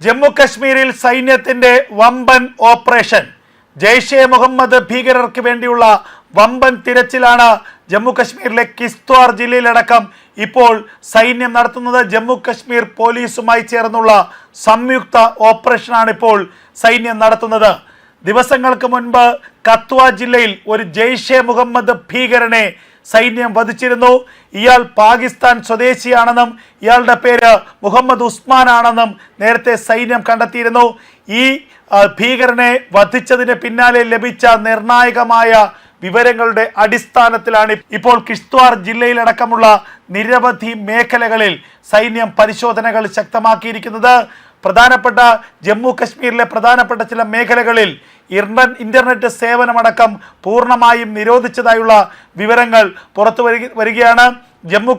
ജമ്മു കശ്മീരിൽ സൈന്യത്തിന്റെ വമ്പൻ ഓപ്പറേഷൻ. ജെയ്ഷെ മുഹമ്മദ് ഭീകരർക്ക് വേണ്ടിയുള്ള വമ്പൻ തിരച്ചിലാണ് ജമ്മു കശ്മീരിലെ കിസ്ത്വാർ ജില്ലയിലടക്കം ഇപ്പോൾ സൈന്യം നടത്തുന്നത്. ജമ്മു കശ്മീർ പോലീസുമായി ചേർന്നുള്ള സംയുക്ത ഓപ്പറേഷനാണ് ഇപ്പോൾ സൈന്യം നടത്തുന്നത്. ദിവസങ്ങൾക്ക് മുൻപ് കത്വ ജില്ലയിൽ ഒരു ജെയ്ഷെ മുഹമ്മദ് ഭീകരനെ സൈന്യം വധിച്ചിരുന്നു. ഇയാൾ പാകിസ്ഥാൻ സ്വദേശിയാണെന്നും ഇയാളുടെ പേര് മുഹമ്മദ് ഉസ്മാൻ ആണെന്നും നേരത്തെ സൈന്യം കണ്ടെത്തിയിരുന്നു. ഈ ഭീകരനെ വധിച്ചതിന് പിന്നാലെ ലഭിച്ച നിർണായകമായ വിവരങ്ങളുടെ അടിസ്ഥാനത്തിലാണ് ഇപ്പോൾ കിസ്ത്വാർ ജില്ലയിലടക്കമുള്ള നിരവധി മേഖലകളിൽ സൈന്യം പരിശോധനകൾ ശക്തമാക്കിയിരിക്കുന്നത്. പ്രധാനപ്പെട്ട ജമ്മു കശ്മീരിലെ പ്രധാനപ്പെട്ട ചില മേഖലകളിൽ ഇന്റർനെറ്റ് സേവനമടക്കം പൂർണ്ണമായും നിരോധിച്ചതായുള്ള വിവരങ്ങൾ പുറത്തു വരികയാണ്. ജമ്മു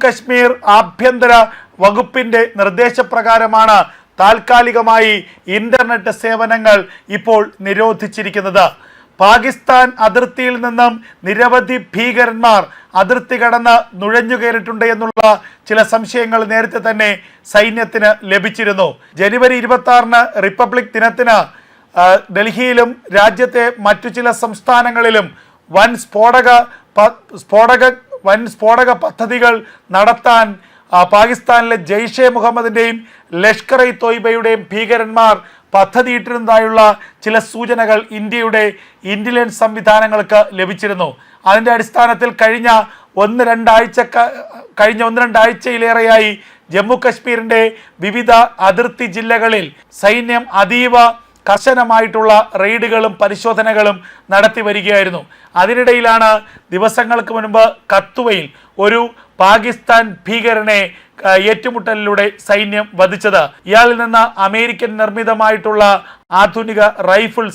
കശ്മീർ ആഭ്യന്തര വകുപ്പിന്റെ നിർദ്ദേശപ്രകാരമാണ് താൽക്കാലികമായി ഇന്റർനെറ്റ് സേവനങ്ങൾ ഇപ്പോൾ നിരോധിച്ചിരിക്കുന്നത്. പാകിസ്ഥാൻ അതിർത്തിയിൽ നിന്നും നിരവധി ഭീകരന്മാർ അതിർത്തി കടന്ന് നുഴഞ്ഞു കയറിയിട്ടുണ്ട് എന്നുള്ള ചില സംശയങ്ങൾ നേരത്തെ തന്നെ സൈന്യത്തിന് ലഭിച്ചിരുന്നു. ജനുവരി 26 റിപ്പബ്ലിക് ദിനത്തിന് ഡൽഹിയിലും രാജ്യത്തെ മറ്റു ചില സംസ്ഥാനങ്ങളിലും വൻ സ്ഫോടക പദ്ധതികൾ നടത്താൻ പാകിസ്ഥാനിലെ ജെയ്ഷെ മുഹമ്മദിന്റെയും ലഷ്കർ ഇ തോയ്ബയുടെയും ഭീകരന്മാർ പദ്ധതിയിട്ടിരുന്നതായുള്ള ചില സൂചനകൾ ഇന്ത്യയുടെ ഇന്റലിജൻസ് സംവിധാനങ്ങൾക്ക് ലഭിച്ചിരുന്നു. അതിൻ്റെ അടിസ്ഥാനത്തിൽ കഴിഞ്ഞ ഒന്ന് രണ്ടാഴ്ചയിലേറെയായി ജമ്മു കശ്മീരിൻ്റെ വിവിധ അതിർത്തി ജില്ലകളിൽ സൈന്യം അതീവ കർശനമായിട്ടുള്ള റെയ്ഡുകളും പരിശോധനകളും നടത്തി വരികയായിരുന്നു. അതിനിടയിലാണ് ദിവസങ്ങൾക്ക് മുൻപ് കത്വയിൽ ഒരു പാകിസ്ഥാൻ ഭീകരനെ ഏറ്റുമുട്ടലിലൂടെ സൈന്യം വധിച്ചത്. ഇയാളിൽ നിന്ന് അമേരിക്കൻ നിർമ്മിതമായിട്ടുള്ള ആധുനിക റൈഫിൾ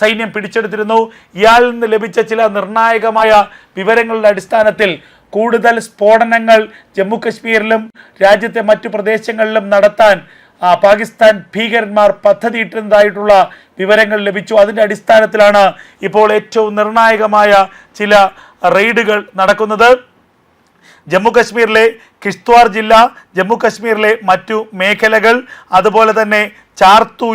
സൈന്യം പിടിച്ചെടുത്തിരുന്നു. ഇയാളിൽ നിന്ന് ലഭിച്ച ചില നിർണായകമായ വിവരങ്ങളുടെ അടിസ്ഥാനത്തിൽ കൂടുതൽ സ്ഫോടനങ്ങൾ ജമ്മു കശ്മീരിലും രാജ്യത്തെ മറ്റു പ്രദേശങ്ങളിലും നടത്താൻ പാകിസ്ഥാൻ ഭീകരന്മാർ പദ്ധതിയിട്ടിരുന്നതായിട്ടുള്ള വിവരങ്ങൾ ലഭിച്ചു. അതിൻ്റെ അടിസ്ഥാനത്തിലാണ് ഇപ്പോൾ ഏറ്റവും നിർണായകമായ ചില റെയ്ഡുകൾ നടക്കുന്നത്. ജമ്മു കശ്മീരിലെ കിസ്ത്വാർ ജില്ല, ജമ്മു കശ്മീരിലെ മറ്റു മേഖലകൾ, അതുപോലെ തന്നെ ചാർത്തു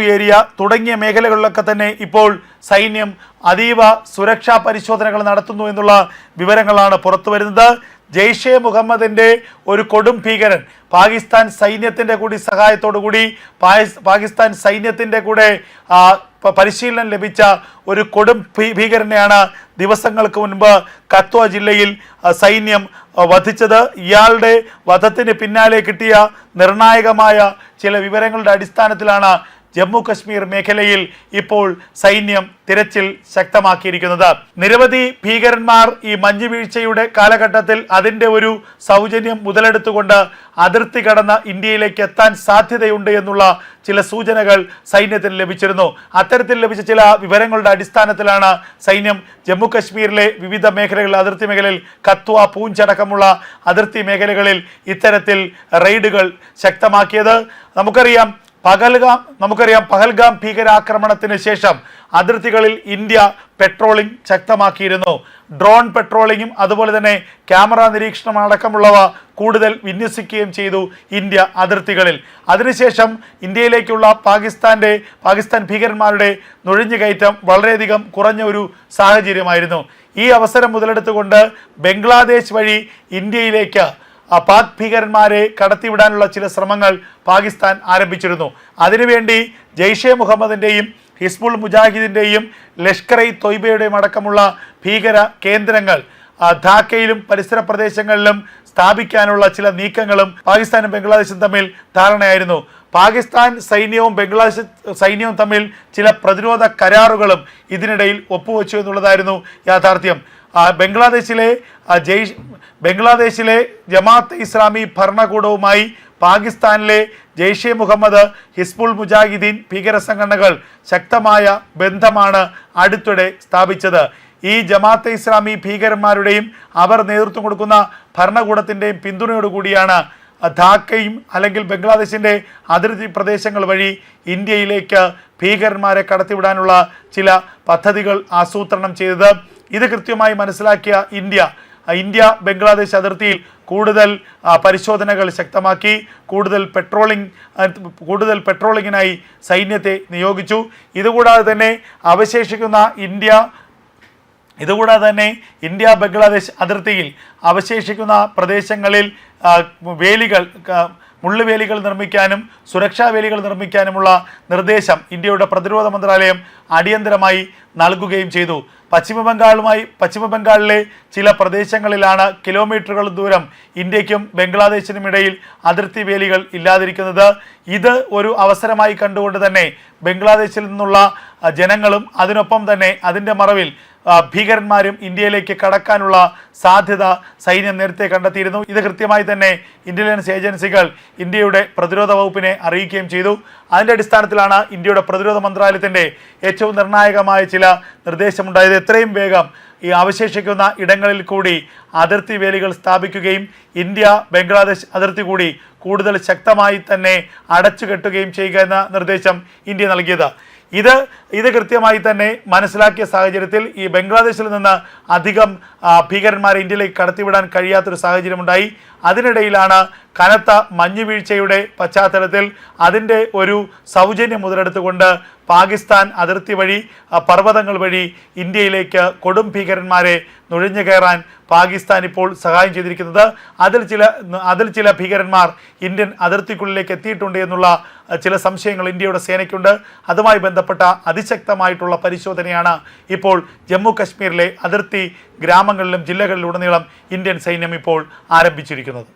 ഏരിയ തുടങ്ങിയ മേഖലകളിലൊക്കെ തന്നെ ഇപ്പോൾ സൈന്യം അതീവ സുരക്ഷാ പരിശോധനകൾ നടത്തുന്നു എന്നുള്ള വിവരങ്ങളാണ് പുറത്തു വരുന്നത്. ജെയ്ഷെ മുഹമ്മദിന്റെ ഒരു കൊടും ഭീകരൻ പാകിസ്ഥാൻ സൈന്യത്തിന്റെ കൂടി സഹായത്തോടു കൂടി പാകിസ്ഥാൻ സൈന്യത്തിന്റെ കൂടെ പരിശീലനം ലഭിച്ച ഒരു കൊടും ഭീകരനെയാണ് ദിവസങ്ങൾക്ക് മുൻപ് കത്വ ജില്ലയിൽ സൈന്യം വധിച്ചത്. ഇയാളുടെ വധത്തിന് പിന്നാലെ കിട്ടിയ നിർണായകമായ ചില വിവരങ്ങളുടെ അടിസ്ഥാനത്തിലാണ് ജമ്മു കശ്മീർ മേഖലയിൽ ഇപ്പോൾ സൈന്യം തിരച്ചിൽ ശക്തമാക്കിയിരിക്കുന്നത്. നിരവധി ഭീകരന്മാർ ഈ മഞ്ഞുവീഴ്ചയുടെ കാലഘട്ടത്തിൽ അതിൻ്റെ ഒരു സൗജന്യം മുതലെടുത്തുകൊണ്ട് അതിർത്തി കടന്ന് ഇന്ത്യയിലേക്ക് എത്താൻ സാധ്യതയുണ്ട് എന്നുള്ള ചില സൂചനകൾ സൈന്യത്തിന് ലഭിച്ചിരുന്നു. അത്തരത്തിൽ ലഭിച്ച ചില വിവരങ്ങളുടെ അടിസ്ഥാനത്തിലാണ് സൈന്യം ജമ്മു കശ്മീരിലെ വിവിധ മേഖലകളിൽ അതിർത്തി മേഖലയിൽ കത്വ, പൂഞ്ച് അടക്കമുള്ള അതിർത്തി മേഖലകളിൽ ഇത്തരത്തിൽ റെയ്ഡുകൾ ശക്തമാക്കിയത്. നമുക്കറിയാം പഹൽഗാം ഭീകരാക്രമണത്തിന് ശേഷം അതിർത്തികളിൽ ഇന്ത്യ പെട്രോളിംഗ് ശക്തമാക്കിയിരുന്നു. ഡ്രോൺ പെട്രോളിങ്ങും അതുപോലെ തന്നെ ക്യാമറ നിരീക്ഷണം അടക്കമുള്ളവ കൂടുതൽ വിന്യസിക്കുകയും ചെയ്തു ഇന്ത്യ അതിർത്തികളിൽ. അതിനുശേഷം ഇന്ത്യയിലേക്കുള്ള പാകിസ്ഥാൻ ഭീകരന്മാരുടെ നുഴഞ്ഞുകയറ്റം വളരെയധികം കുറഞ്ഞ ഒരു സാഹചര്യമായിരുന്നു. ഈ അവസരം മുതലെടുത്തുകൊണ്ട് ബംഗ്ലാദേശ് വഴി ഇന്ത്യയിലേക്ക് പാക് ഭീകരന്മാരെ കടത്തിവിടാനുള്ള ചില ശ്രമങ്ങൾ പാകിസ്ഥാൻ ആരംഭിച്ചിരുന്നു. അതിനുവേണ്ടി ജെയ്ഷെ മുഹമ്മദിൻ്റെയും ഹിസ്ബുൾ മുജാഹിദിൻ്റെയും ലഷ്കർ ഇ തോയ്ബയുടെയും അടക്കമുള്ള ഭീകര കേന്ദ്രങ്ങൾ ധാക്കയിലും പരിസര പ്രദേശങ്ങളിലും സ്ഥാപിക്കാനുള്ള ചില നീക്കങ്ങളും പാകിസ്ഥാനും ബംഗ്ലാദേശും തമ്മിൽ ധാരണയായിരുന്നു. പാകിസ്ഥാൻ സൈന്യവും ബംഗ്ലാദേശ് സൈന്യവും തമ്മിൽ ചില പ്രതിരോധ കരാറുകളും ഇതിനിടയിൽ ഒപ്പുവെച്ചു എന്നുള്ളതായിരുന്നു യാഥാർത്ഥ്യം. ബംഗ്ലാദേശിലെ ജമാഅത്ത് ഇസ്ലാമി ഭരണകൂടവുമായി പാകിസ്ഥാനിലെ ജെയ്ഷെ മുഹമ്മദ്, ഹിസ്ബുൾ മുജാഹിദീൻ ഭീകര സംഘടനകൾ ശക്തമായ ബന്ധമാണ് അടുത്തിടെ സ്ഥാപിച്ചത്. ഈ ജമാഅത്തെ ഇസ്ലാമി ഭീകരന്മാരുടെയും അവർ നേതൃത്വം കൊടുക്കുന്ന ഭരണകൂടത്തിൻ്റെയും പിന്തുണയോടുകൂടിയാണ് ധാക്കയും അല്ലെങ്കിൽ ബംഗ്ലാദേശിൻ്റെ അതിർത്തി പ്രദേശങ്ങൾ വഴി ഇന്ത്യയിലേക്ക് ഭീകരന്മാരെ കടത്തിവിടാനുള്ള ചില പദ്ധതികൾ ആസൂത്രണം ചെയ്തത്. ഇത് കൃത്യമായി മനസ്സിലാക്കിയ ഇന്ത്യ ഇന്ത്യ ബംഗ്ലാദേശ് അതിർത്തിയിൽ കൂടുതൽ പരിശോധനകൾ ശക്തമാക്കി, കൂടുതൽ പെട്രോളിങ്ങിനായി സൈന്യത്തെ നിയോഗിച്ചു. ഇതുകൂടാതെ തന്നെ ഇന്ത്യ ബംഗ്ലാദേശ് അതിർത്തിയിൽ അവശേഷിക്കുന്ന പ്രദേശങ്ങളിൽ മുള്ളുവേലികൾ നിർമ്മിക്കാനും സുരക്ഷാ വേലികൾ നിർമ്മിക്കാനുമുള്ള നിർദ്ദേശം ഇന്ത്യയുടെ പ്രതിരോധ മന്ത്രാലയം അടിയന്തരമായി നൽകുകയും ചെയ്തു. പശ്ചിമ ബംഗാളിലെ ചില പ്രദേശങ്ങളിലാണ് കിലോമീറ്ററുകൾ ദൂരം ഇന്ത്യക്കും ബംഗ്ലാദേശിനും ഇടയിൽ അതിർത്തി വേലികൾ ഇല്ലാതിരിക്കുന്നത്. ഇത് ഒരു അവസരമായി കണ്ടുകൊണ്ട് തന്നെ ബംഗ്ലാദേശിൽ നിന്നുള്ള ജനങ്ങളും അതിനൊപ്പം തന്നെ അതിൻ്റെ മറവിൽ ഭീകരന്മാരും ഇന്ത്യയിലേക്ക് കടക്കാനുള്ള സാധ്യത സൈന്യം നേരത്തെ കണ്ടെത്തിയിരുന്നു. ഇത് കൃത്യമായി തന്നെ ഇന്റലിജൻസ് ഏജൻസികൾ ഇന്ത്യയുടെ പ്രതിരോധ വകുപ്പിനെ അറിയിക്കുകയും ചെയ്തു. അതിൻ്റെ അടിസ്ഥാനത്തിലാണ് ഇന്ത്യയുടെ പ്രതിരോധ മന്ത്രാലയത്തിൻ്റെ ഏറ്റവും നിർണായകമായ ചില നിർദ്ദേശമുണ്ടായത്. എത്രയും വേഗം ഈ അവശേഷിക്കുന്ന ഇടങ്ങളിൽ കൂടി അതിർത്തി വേലികൾ സ്ഥാപിക്കുകയും ഇന്ത്യ ബംഗ്ലാദേശ് അതിർത്തി കൂടി കൂടുതൽ ശക്തമായി തന്നെ അടച്ചുകെട്ടുകയും ചെയ്യുക എന്ന നിർദ്ദേശം ഇന്ത്യ നൽകിയത്. ഇത് കൃത്യമായി തന്നെ മനസ്സിലാക്കിയ സാഹചര്യത്തിൽ ഈ ബംഗ്ലാദേശിൽ നിന്ന് അധികം ഭീകരന്മാരെ ഇന്ത്യയിലേക്ക് കടത്തിവിടാൻ കഴിയാത്തൊരു സാഹചര്യമുണ്ടായി. അതിനിടയിലാണ് കനത്ത മഞ്ഞുവീഴ്ചയുടെ പശ്ചാത്തലത്തിൽ അതിൻ്റെ ഒരു സൗജന്യം മുതലെടുത്തുകൊണ്ട് പാകിസ്ഥാൻ അതിർത്തി വഴി പർവ്വതങ്ങൾ വഴി ഇന്ത്യയിലേക്ക് കൊടും ഭീകരന്മാരെ നുഴഞ്ഞു കയറാൻ പാകിസ്ഥാൻ ഇപ്പോൾ സഹായം ചെയ്തിരിക്കുന്നത്. അതിൽ ചില ഭീകരന്മാർ ഇന്ത്യൻ അതിർത്തിക്കുള്ളിലേക്ക് എത്തിയിട്ടുണ്ട് എന്നുള്ള ചില സംശയങ്ങൾ ഇന്ത്യയുടെ സേനയ്ക്കുണ്ട്. അതുമായി ബന്ധപ്പെട്ട അതിശക്തമായിട്ടുള്ള പരിശോധനയാണ് ഇപ്പോൾ ജമ്മു കശ്മീരിലെ അതിർത്തി ഗ്രാമങ്ങളിലും ജില്ലകളിലുടനീളം ഇന്ത്യൻ സൈന്യം ഇപ്പോൾ ആരംഭിച്ചിരിക്കുന്നത്.